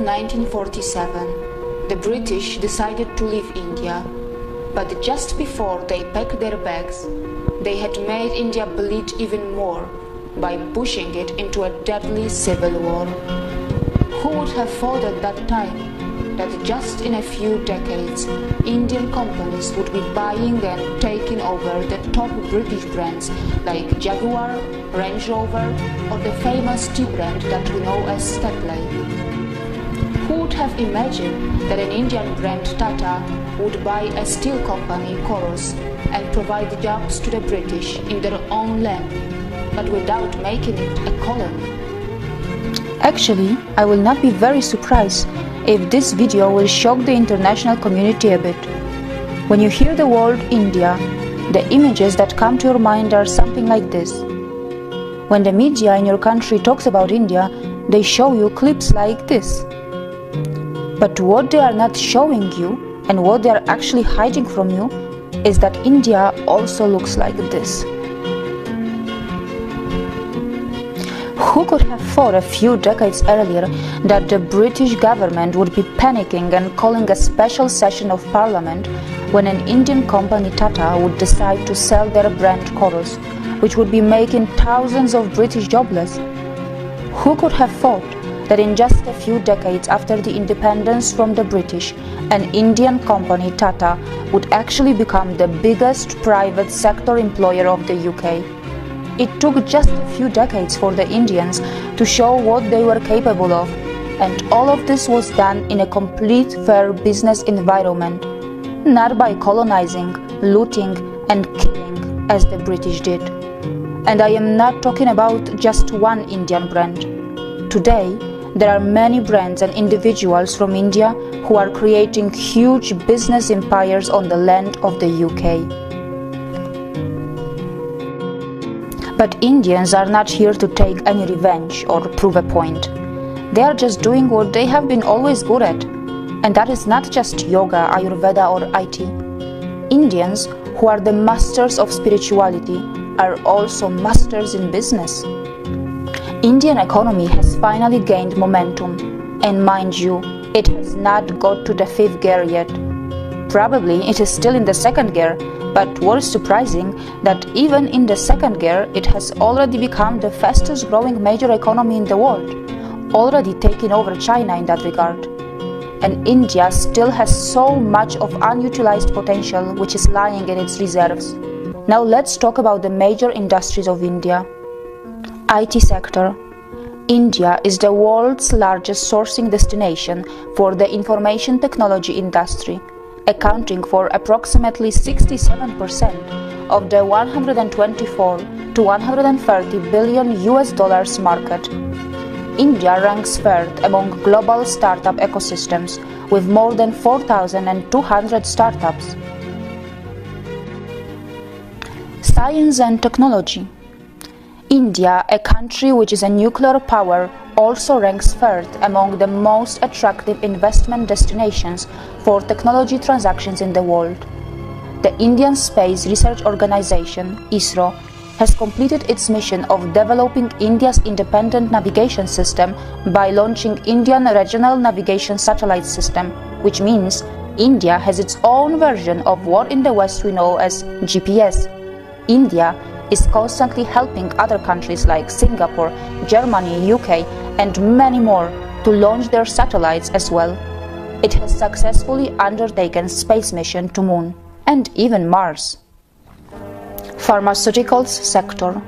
1947, the British decided to leave India, but just before they packed their bags, they had made India bleed even more by pushing it into a deadly civil war. Who would have thought at that time that just in a few decades, Indian companies would be buying and taking over the top British brands like Jaguar, Range Rover, or the famous tea brand that we know as Tetley? Who would have imagined that an Indian brand Tata would buy a steel company, Corus, and provide jobs to the British in their own land, but without making it a colony? Actually, I will not be very surprised if this video will shock the international community a bit. When you hear the word India, the images that come to your mind are something like this. When the media in your country talks about India, they show you clips like this. But what they are not showing you, and what they are actually hiding from you, is that India also looks like this. Who could have thought a few decades earlier that the British government would be panicking and calling a special session of parliament when an Indian company Tata would decide to sell their brand Corus, which would be making thousands of British jobless? Who could have thought that in just a few decades after the independence from the British, an Indian company Tata would actually become the biggest private sector employer of the UK? It took just a few decades for the Indians to show what they were capable of, and all of this was done in a complete fair business environment, not by colonizing, looting and killing as the British did. And I am not talking about just one Indian brand. Today, there are many brands and individuals from India who are creating huge business empires on the land of the UK. But Indians are not here to take any revenge or prove a point. They are just doing what they have been always good at. And that is not just yoga, Ayurveda or IT. Indians, who are the masters of spirituality, are also masters in business. Indian economy has finally gained momentum. And mind you, it has not got to the 5th gear yet. Probably it is still in the 2nd gear, but what is surprising that even in the 2nd gear, it has already become the fastest growing major economy in the world, already taking over China in that regard. And India still has so much of unutilized potential which is lying in its reserves. Now let's talk about the major industries of India. IT sector. India is the world's largest sourcing destination for the information technology industry, accounting for approximately 67% of the 124 to 130 billion US dollars market. India ranks 3rd among global startup ecosystems with more than 4,200 startups. Science and technology. India, a country which is a nuclear power, also ranks 3rd among the most attractive investment destinations for technology transactions in the world. The Indian Space Research Organization, ISRO, has completed its mission of developing India's independent navigation system by launching Indian Regional Navigation Satellite System, which means India has its own version of what in the West we know as GPS. India is constantly helping other countries like Singapore, Germany, UK, and many more to launch their satellites as well. It has successfully undertaken space mission to Moon and even Mars. Pharmaceuticals sector.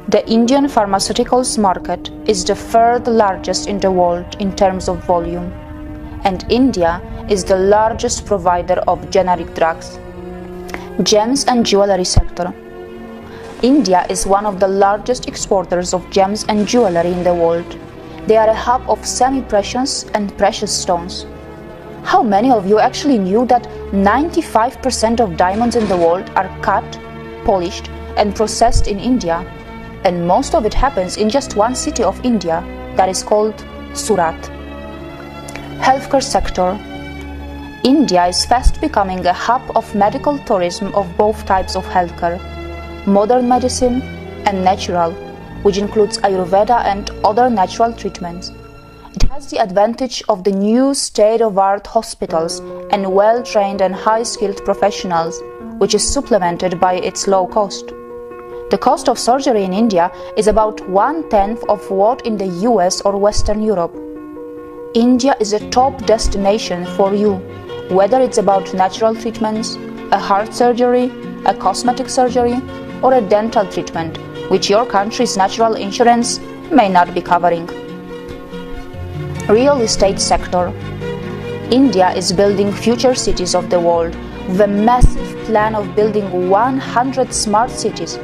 The Indian pharmaceuticals market is the 3rd largest in the world in terms of volume, and India is the largest provider of generic drugs. Gems and jewelry sector. India is one of the largest exporters of gems and jewelry in the world. They are a hub of semi-precious and precious stones. How many of you actually knew that 95% of diamonds in the world are cut, polished and processed in India, and most of it happens in just one city of India, that is called Surat. Healthcare sector. India is fast becoming a hub of medical tourism of both types of healthcare, modern medicine and natural, which includes Ayurveda and other natural treatments. It has the advantage of the new state-of-art hospitals and well-trained and high-skilled professionals, which is supplemented by its low cost. The cost of surgery in India is about 1/10 of what in the US or Western Europe. India is a top destination for you, whether it's about natural treatments, a heart surgery, a cosmetic surgery, or a dental treatment, which your country's natural insurance may not be covering. Real estate sector. India is building future cities of the world with a massive plan of building 100 smart cities.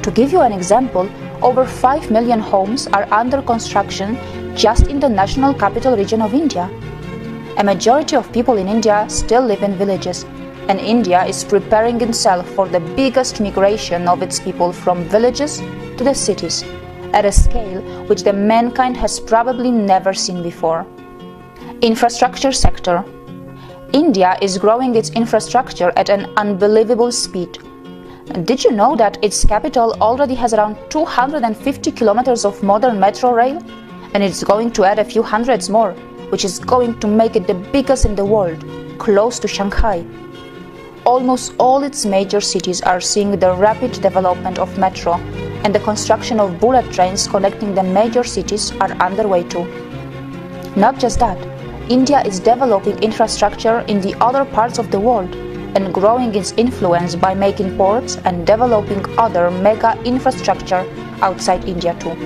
To give you an example, over 5 million homes are under construction just in the national capital region of India. A majority of people in India still live in villages, and India is preparing itself for the biggest migration of its people from villages to the cities, at a scale which the mankind has probably never seen before. Infrastructure sector. India is growing its infrastructure at an unbelievable speed. Did you know that its capital already has around 250 kilometers of modern metro rail? And it's going to add a few hundreds more, which is going to make it the biggest in the world, close to Shanghai. Almost all its major cities are seeing the rapid development of metro, and the construction of bullet trains connecting the major cities are underway too. Not just that, India is developing infrastructure in the other parts of the world and growing its influence by making ports and developing other mega infrastructure outside India too.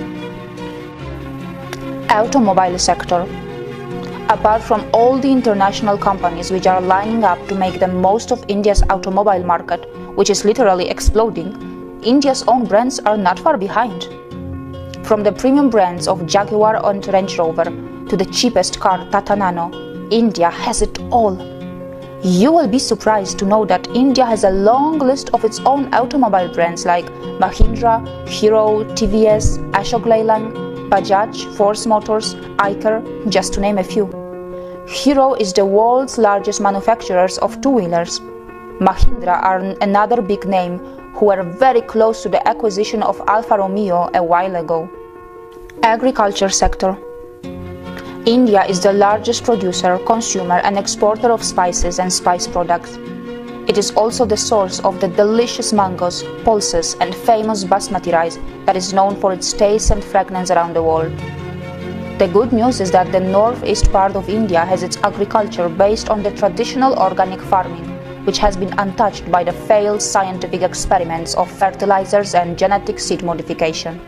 Automobile sector. Apart from all the international companies which are lining up to make the most of India's automobile market, which is literally exploding, India's own brands are not far behind. From the premium brands of Jaguar and Range Rover to the cheapest car Tata Nano, India has it all. You will be surprised to know that India has a long list of its own automobile brands like Mahindra, Hero, TVS, Ashok Leyland, Bajaj, Force Motors, Eicher, just to name a few. Hero is the world's largest manufacturers of two-wheelers. Mahindra are another big name who were very close to the acquisition of Alfa Romeo a while ago. Agriculture sector. India is the largest producer, consumer and exporter of spices and spice products. It is also the source of the delicious mangoes, pulses and famous basmati rice that is known for its taste and fragrance around the world. The good news is that the northeast part of India has its agriculture based on the traditional organic farming, which has been untouched by the failed scientific experiments of fertilizers and genetic seed modification.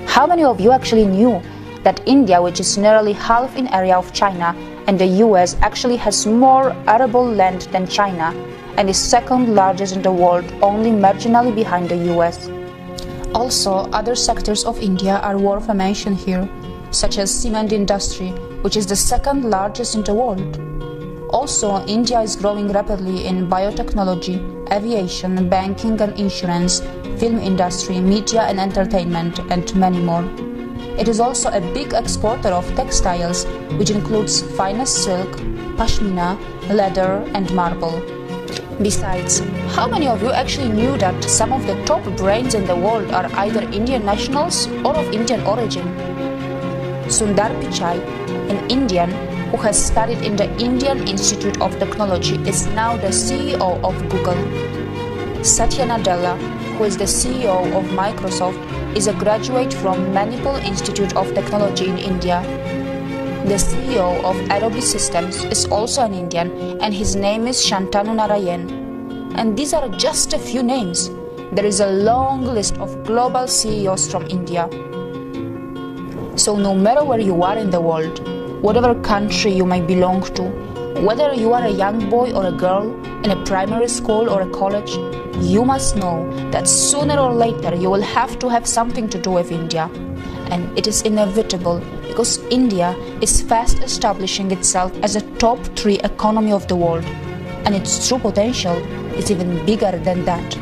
How many of you actually knew that India, which is nearly half in area of China, and the US actually has more arable land than China and is second largest in the world, only marginally behind the US? Also, other sectors of India are worth a mention here, such as cement industry, which is the second largest in the world. Also, India is growing rapidly in biotechnology, aviation, banking and insurance, film industry, media and entertainment, and many more. It is also a big exporter of textiles, which includes finest silk, pashmina, leather and marble. Besides, how many of you actually knew that some of the top brains in the world are either Indian nationals or of Indian origin? Sundar Pichai, an Indian who has studied in the Indian Institute of Technology, is now the CEO of Google. Satya Nadella, who is the CEO of Microsoft, is a graduate from Manipal Institute of Technology in India. The CEO of Adobe Systems is also an Indian, and his name is Shantanu Narayan. And these are just a few names. There is a long list of global CEOs from India. So no matter where you are in the world, whatever country you may belong to, whether you are a young boy or a girl, in a primary school or a college, you must know that sooner or later you will have to have something to do with India. And it is inevitable because India is fast establishing itself as a top 3 economy of the world. And its true potential is even bigger than that.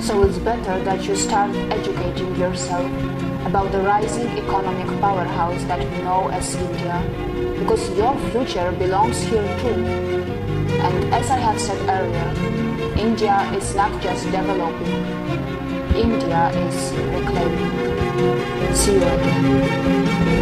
So it's better that you start educating yourself about the rising economic powerhouse that we know as India, because your future belongs here too. And as I have said earlier, India is not just developing, India is reclaiming. See you again.